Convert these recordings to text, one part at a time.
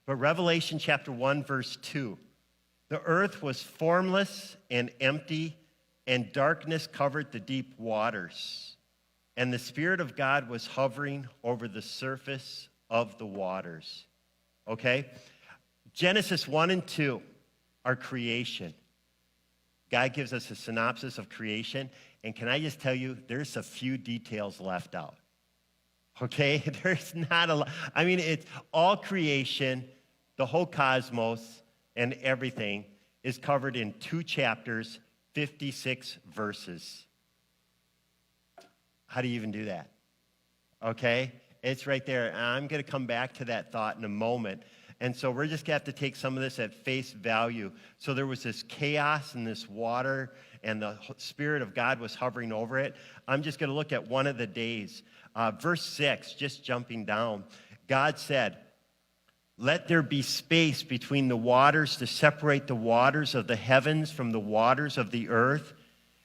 But Revelation chapter 1, verse 2, the earth was formless and empty, and darkness covered the deep waters. And the Spirit of God was hovering over the surface of the waters. Okay? Genesis 1 and 2 are creation. God gives us a synopsis of creation. And can I just tell you, there's a few details left out. Okay? There's not a lot. I mean, it's all creation, the whole cosmos, and everything is covered in 2 chapters, 56 verses. How do you even do that? Okay? It's right there. And I'm going to come back to that thought in a moment. And so we're just going to have to take some of this at face value. So there was this chaos in this water, and the Spirit of God was hovering over it. I'm just going to look at one of the days. Verse 6, just jumping down. God said, "Let there be space between the waters to separate the waters of the heavens from the waters of the earth."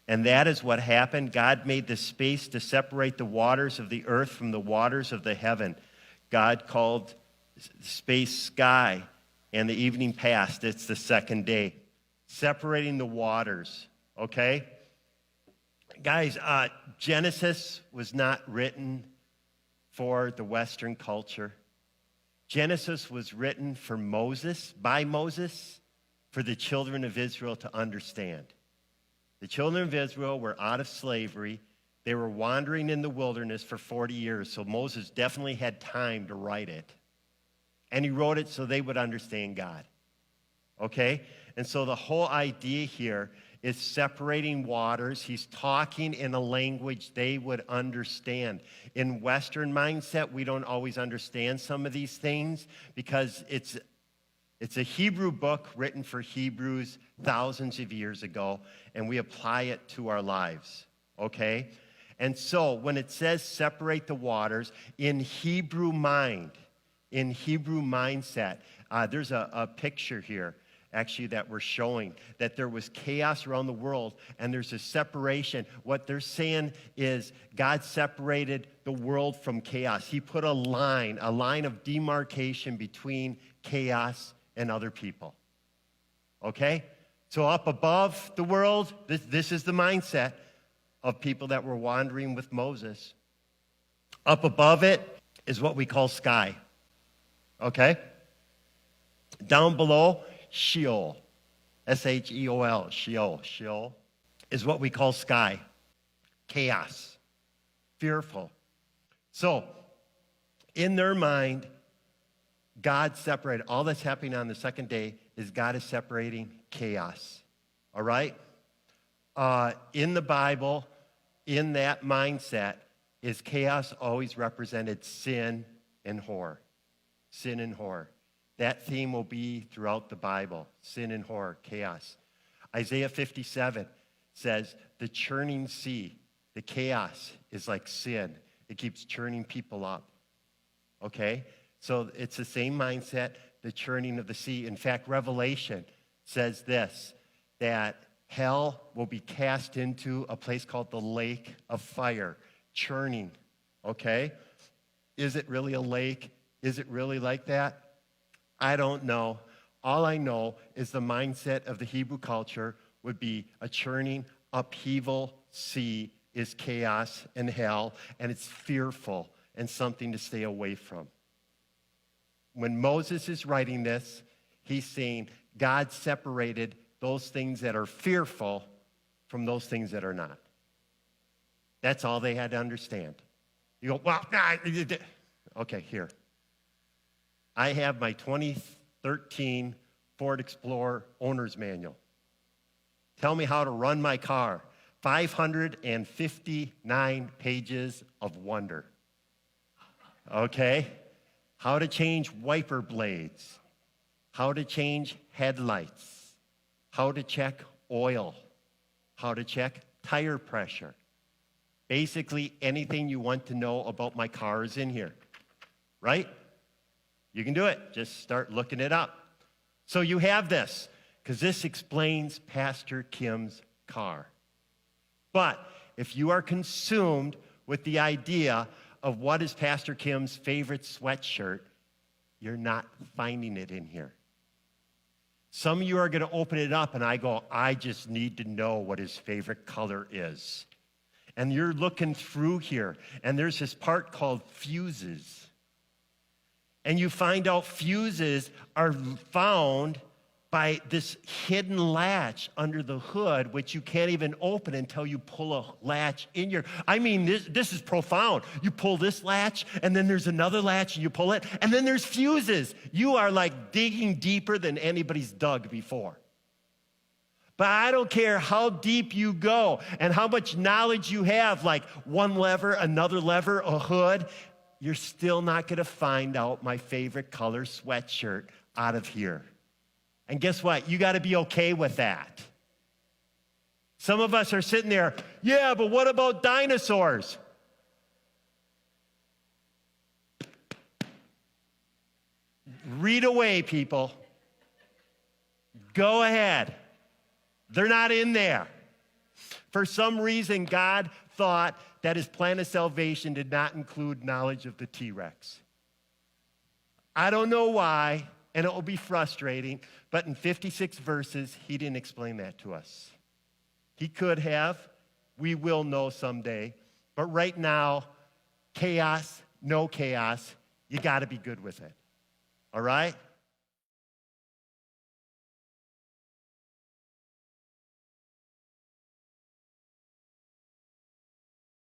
And that is what happened. God made the space to separate the waters of the earth from the waters of the heaven. God called space sky, and the evening passed. It's the second day. Separating the waters, okay? Guys, Genesis was not written for the Western culture. Genesis was written for Moses, by Moses, for the children of Israel to understand. The children of Israel were out of slavery. They were wandering in the wilderness for 40 years, so Moses definitely had time to write it. And he wrote it so they would understand God. Okay? And so the whole idea here is separating waters. He's talking in a language they would understand. In Western mindset, we don't always understand some of these things because it's a Hebrew book written for Hebrews thousands of years ago, and we apply it to our lives, okay? And so when it says separate the waters, in Hebrew mind, in Hebrew mindset, there's a picture here, actually, that we're showing, that there was chaos around the world, and there's a separation. What they're saying is God separated the world from chaos. He put a line of demarcation between chaos and other people. Okay? So up above the world, this is the mindset of people that were wandering with Moses. Up above it is what we call sky. Okay? Down below, Sheol. S-H-E-O-L, Sheol. Sheol is what we call sky. Chaos. Fearful. So, in their mind, God separated. All that's happening on the second day is God is separating chaos. All right? In the Bible, in that mindset, is chaos always represented sin and horror. Sin and horror. That theme will be throughout the Bible. Sin and horror, chaos. Isaiah 57 says, the churning sea, the chaos is like sin. It keeps churning people up. Okay? So it's the same mindset, the churning of the sea. In fact, Revelation says this, that hell will be cast into a place called the lake of fire, churning. Okay? Is it really a lake? Is it really like that? I don't know. All I know is the mindset of the Hebrew culture would be a churning, upheaval sea is chaos and hell, and it's fearful and something to stay away from. When Moses is writing this, he's saying God separated those things that are fearful from those things that are not. That's all they had to understand. You go, well, nah. Okay, here. I have my 2013 Ford Explorer owner's manual. Tell me how to run my car. 559 pages of wonder. Okay? How to change wiper blades. How to change headlights. How to check oil. How to check tire pressure. Basically, anything you want to know about my car is in here. Right? You can do it. Just start looking it up. So you have this, because this explains Pastor Kim's car. But if you are consumed with the idea of what is Pastor Kim's favorite sweatshirt, You're not finding it in here. Some of you are going to open it up, and I go, I just need to know what his favorite color is. And you're looking through here, and there's this part called fuses. And you find out fuses are found by this hidden latch under the hood, which you can't even open until you pull a latch in your, I mean, this is profound. You pull this latch, and then there's another latch, and you pull it, and then there's fuses. You are like digging deeper than anybody's dug before. But I don't care how deep you go and how much knowledge you have, like one lever, another lever, a hood, you're still not going to find out my favorite color sweatshirt out of here. And guess what? You got to be okay with that. Some of us are sitting there, yeah, but what about dinosaurs? Read away, people. Go ahead. They're not in there. For some reason, God thought that his plan of salvation did not include knowledge of the T-Rex. I don't know why, and it will be frustrating, but in 56 verses, he didn't explain that to us. He could have. We will know someday. But right now, chaos, no chaos, you got to be good with it. All right?